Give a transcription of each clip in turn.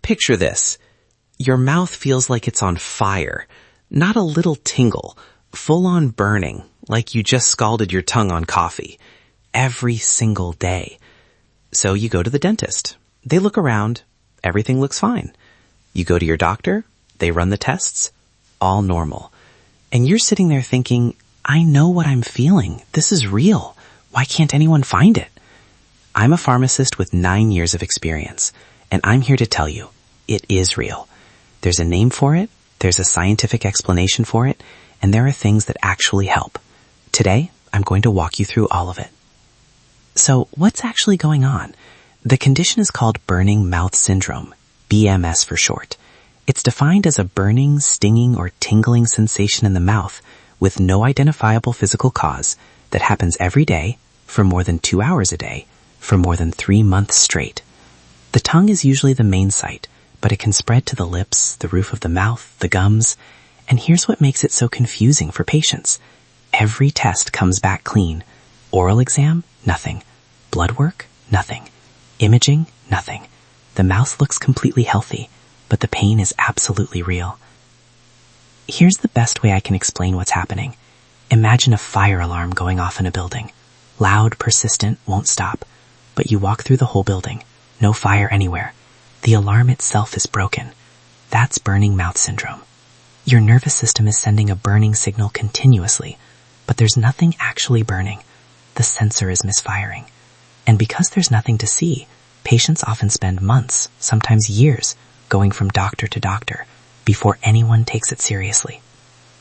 Picture this. Your mouth feels like it's on fire. Not a little tingle, full-on burning, like you just scalded your tongue on coffee. Every single day. So you go to the dentist. They look around. Everything looks fine. You go to your doctor. They run the tests. All normal. And you're sitting there thinking, I know what I'm feeling. This is real. Why can't anyone find it? I'm a pharmacist with 9 years of experience, and I'm here to tell you, it is real. There's a name for it, there's a scientific explanation for it, and there are things that actually help. Today, I'm going to walk you through all of it. So, what's actually going on? The condition is called burning mouth syndrome, BMS for short. It's defined as a burning, stinging, or tingling sensation in the mouth with no identifiable physical cause that happens every day for more than 2 hours a day for more than 3 months straight. The tongue is usually the main site, but it can spread to the lips, the roof of the mouth, the gums, and here's what makes it so confusing for patients. Every test comes back clean. Oral exam, nothing. Blood work, nothing. Imaging, nothing. The mouth looks completely healthy, but the pain is absolutely real. Here's the best way I can explain what's happening. Imagine a fire alarm going off in a building. Loud, persistent, won't stop. But you walk through the whole building. No fire anywhere. The alarm itself is broken. That's burning mouth syndrome. Your nervous system is sending a burning signal continuously, but there's nothing actually burning. The sensor is misfiring. And because there's nothing to see, patients often spend months, sometimes years, going from doctor to doctor before anyone takes it seriously.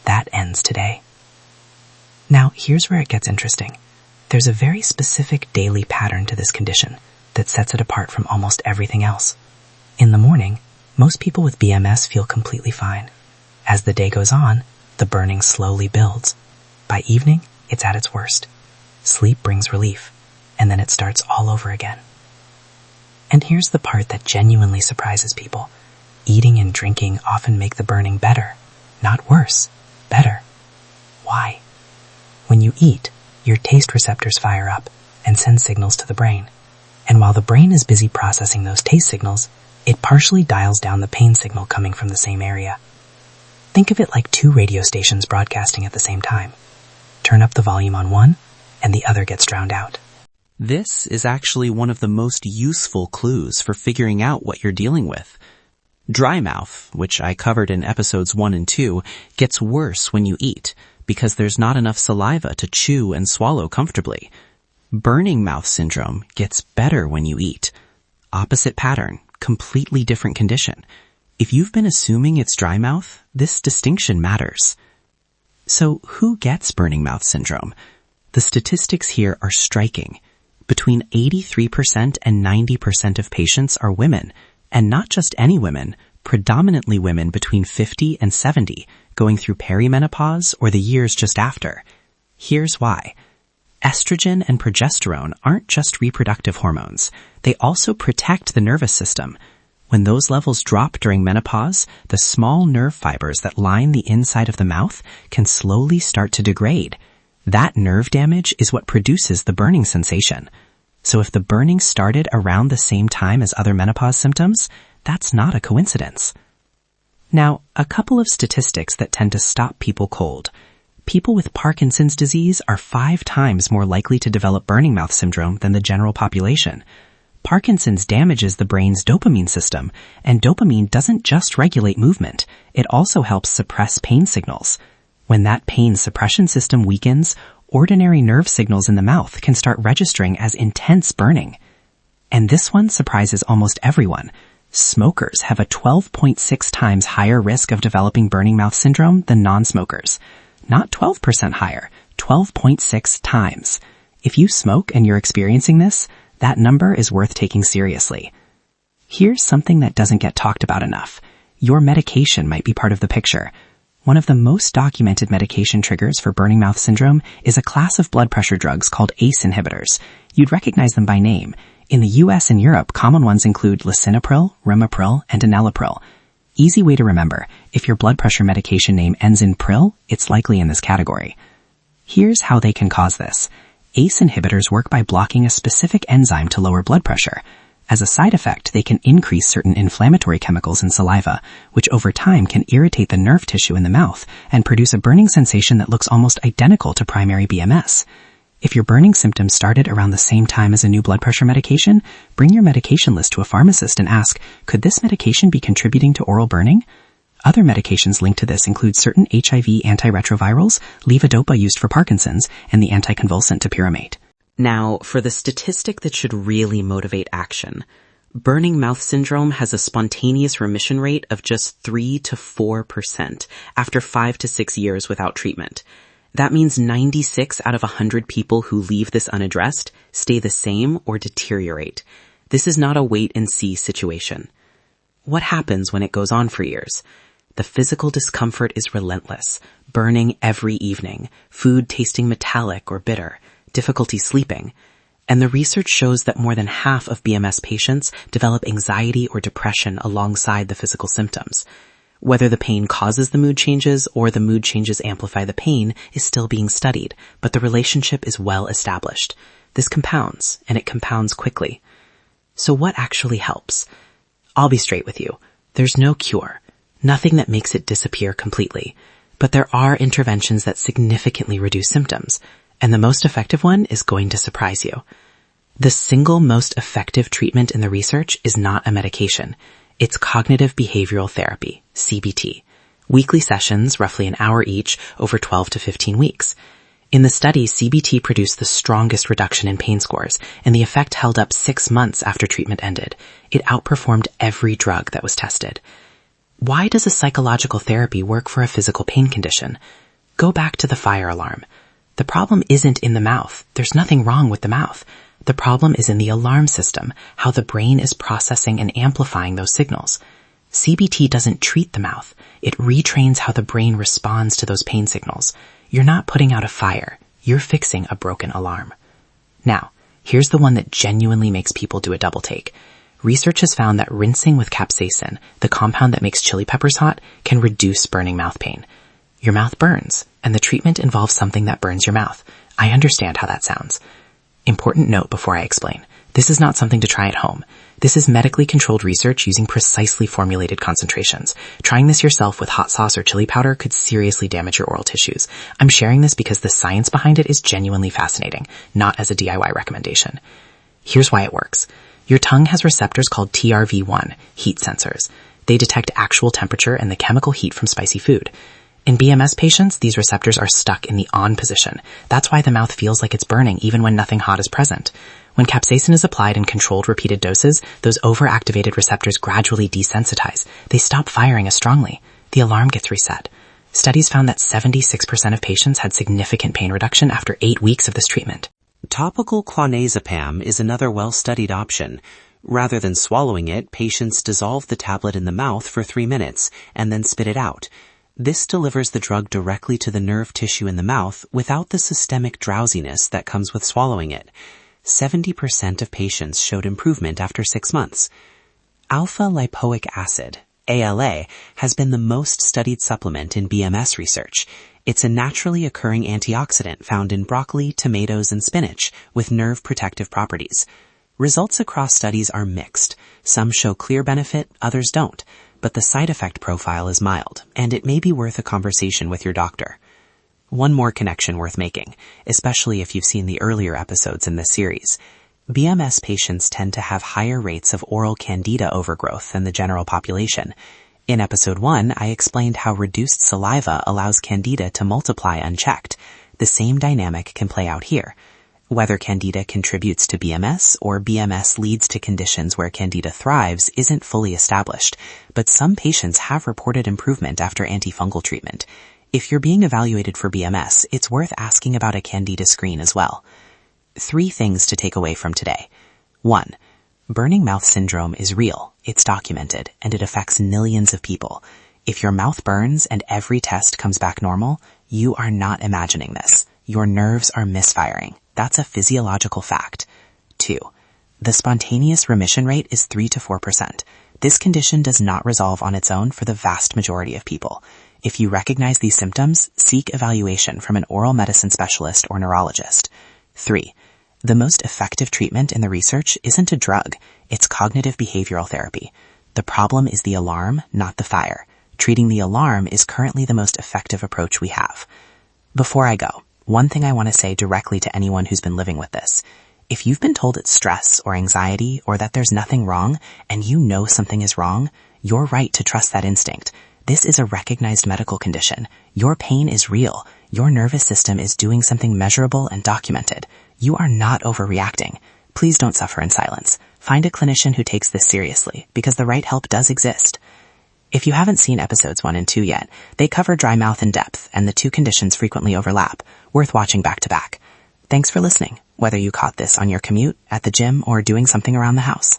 That ends today. Now, here's where it gets interesting. There's a very specific daily pattern to this condition that sets it apart from almost everything else. In the morning, most people with BMS feel completely fine. As the day goes on, the burning slowly builds. By evening, it's at its worst. Sleep brings relief, and then it starts all over again. And here's the part that genuinely surprises people. Eating and drinking often make the burning better, not worse, better. Why? When you eat, your taste receptors fire up and send signals to the brain. And while the brain is busy processing those taste signals, it partially dials down the pain signal coming from the same area. Think of it like 2 radio stations broadcasting at the same time. Turn up the volume on one, and the other gets drowned out. This is actually one of the most useful clues for figuring out what you're dealing with. Dry mouth, which I covered in episodes 1 and 2, gets worse when you eat because there's not enough saliva to chew and swallow comfortably. Burning mouth syndrome gets better when you eat. Opposite pattern, completely different condition. If you've been assuming it's dry mouth, this distinction matters. So who gets burning mouth syndrome? The statistics here are striking. Between 83% and 90% of patients are women, and not just any women, predominantly women between 50 and 70, going through perimenopause or the years just after. Here's why. Estrogen and progesterone aren't just reproductive hormones. They also protect the nervous system. When those levels drop during menopause, the small nerve fibers that line the inside of the mouth can slowly start to degrade. That nerve damage is what produces the burning sensation. So if the burning started around the same time as other menopause symptoms, that's not a coincidence. Now, a couple of statistics that tend to stop people cold. People with Parkinson's disease are 5 times more likely to develop burning mouth syndrome than the general population. Parkinson's damages the brain's dopamine system, and dopamine doesn't just regulate movement, it also helps suppress pain signals. When that pain suppression system weakens, ordinary nerve signals in the mouth can start registering as intense burning. And this one surprises almost everyone. Smokers have a 12.6 times higher risk of developing burning mouth syndrome than non-smokers. Not 12% higher, 12.6 times. If you smoke and you're experiencing this, that number is worth taking seriously. Here's something that doesn't get talked about enough. Your medication might be part of the picture. One of the most documented medication triggers for burning mouth syndrome is a class of blood pressure drugs called ACE inhibitors. You'd recognize them by name. In the US and Europe, common ones include lisinopril, ramipril, and enalapril. Easy way to remember, if your blood pressure medication name ends in pril, it's likely in this category. Here's how they can cause this. ACE inhibitors work by blocking a specific enzyme to lower blood pressure. As a side effect, they can increase certain inflammatory chemicals in saliva, which over time can irritate the nerve tissue in the mouth and produce a burning sensation that looks almost identical to primary BMS. If your burning symptoms started around the same time as a new blood pressure medication, bring your medication list to a pharmacist and ask, could this medication be contributing to oral burning? Other medications linked to this include certain HIV antiretrovirals, levodopa used for Parkinson's, and the anticonvulsant topiramate. Now, for the statistic that should really motivate action, burning mouth syndrome has a spontaneous remission rate of just 3 to 4% after 5 to 6 years without treatment. That means 96 out of 100 people who leave this unaddressed stay the same or deteriorate. This is not a wait-and-see situation. What happens when it goes on for years? The physical discomfort is relentless, burning every evening, food tasting metallic or bitter, difficulty sleeping, and the research shows that more than half of BMS patients develop anxiety or depression alongside the physical symptoms. Whether the pain causes the mood changes or the mood changes amplify the pain is still being studied, but the relationship is well established. This compounds, and it compounds quickly. So what actually helps? I'll be straight with you. There's no cure, nothing that makes it disappear completely, but there are interventions that significantly reduce symptoms. And the most effective one is going to surprise you. The single most effective treatment in the research is not a medication. It's cognitive behavioral therapy, CBT. Weekly sessions, roughly an hour each, over 12 to 15 weeks. In the study, CBT produced the strongest reduction in pain scores, and the effect held up 6 months after treatment ended. It outperformed every drug that was tested. Why does a psychological therapy work for a physical pain condition? Go back to the fire alarm. The problem isn't in the mouth. There's nothing wrong with the mouth. The problem is in the alarm system, how the brain is processing and amplifying those signals. CBT doesn't treat the mouth. It retrains how the brain responds to those pain signals. You're not putting out a fire. You're fixing a broken alarm. Now, here's the one that genuinely makes people do a double take. Research has found that rinsing with capsaicin, the compound that makes chili peppers hot, can reduce burning mouth pain. Your mouth burns, and the treatment involves something that burns your mouth. I understand how that sounds. Important note before I explain. This is not something to try at home. This is medically controlled research using precisely formulated concentrations. Trying this yourself with hot sauce or chili powder could seriously damage your oral tissues. I'm sharing this because the science behind it is genuinely fascinating, not as a DIY recommendation. Here's why it works. Your tongue has receptors called TRV1, heat sensors. They detect actual temperature and the chemical heat from spicy food. In BMS patients, these receptors are stuck in the on position. That's why the mouth feels like it's burning even when nothing hot is present. When capsaicin is applied in controlled repeated doses, those overactivated receptors gradually desensitize. They stop firing as strongly. The alarm gets reset. Studies found that 76% of patients had significant pain reduction after 8 weeks of this treatment. Topical clonazepam is another well-studied option. Rather than swallowing it, patients dissolve the tablet in the mouth for 3 minutes and then spit it out. This delivers the drug directly to the nerve tissue in the mouth without the systemic drowsiness that comes with swallowing it. 70% of patients showed improvement after 6 months. Alpha-lipoic acid, ALA, has been the most studied supplement in BMS research. It's a naturally occurring antioxidant found in broccoli, tomatoes, and spinach with nerve protective properties. Results across studies are mixed. Some show clear benefit, others don't. But the side effect profile is mild, and it may be worth a conversation with your doctor. One more connection worth making, especially if you've seen the earlier episodes in this series. BMS patients tend to have higher rates of oral candida overgrowth than the general population. In episode 1, I explained how reduced saliva allows candida to multiply unchecked. The same dynamic can play out here. Whether candida contributes to BMS or BMS leads to conditions where candida thrives isn't fully established, but some patients have reported improvement after antifungal treatment. If you're being evaluated for BMS, it's worth asking about a candida screen as well. 3 things to take away from today. 1. Burning mouth syndrome is real, it's documented, and it affects millions of people. If your mouth burns and every test comes back normal, you are not imagining this. Your nerves are misfiring. That's a physiological fact. 2. The spontaneous remission rate is 3 to 4%. This condition does not resolve on its own for the vast majority of people. If you recognize these symptoms, seek evaluation from an oral medicine specialist or neurologist. 3. The most effective treatment in the research isn't a drug, it's cognitive behavioral therapy. The problem is the alarm, not the fire. Treating the alarm is currently the most effective approach we have. Before I go, one thing I want to say directly to anyone who's been living with this. If you've been told it's stress or anxiety or that there's nothing wrong and you know something is wrong, you're right to trust that instinct. This is a recognized medical condition. Your pain is real. Your nervous system is doing something measurable and documented. You are not overreacting. Please don't suffer in silence. Find a clinician who takes this seriously, because the right help does exist. If you haven't seen episodes 1 and 2 yet, they cover dry mouth in depth, and the two conditions frequently overlap. Worth watching back to back. Thanks for listening, whether you caught this on your commute, at the gym, or doing something around the house.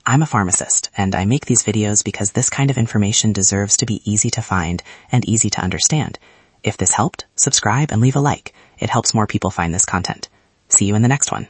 I'm a pharmacist, and I make these videos because this kind of information deserves to be easy to find and easy to understand. If this helped, subscribe and leave a like. It helps more people find this content. See you in the next one.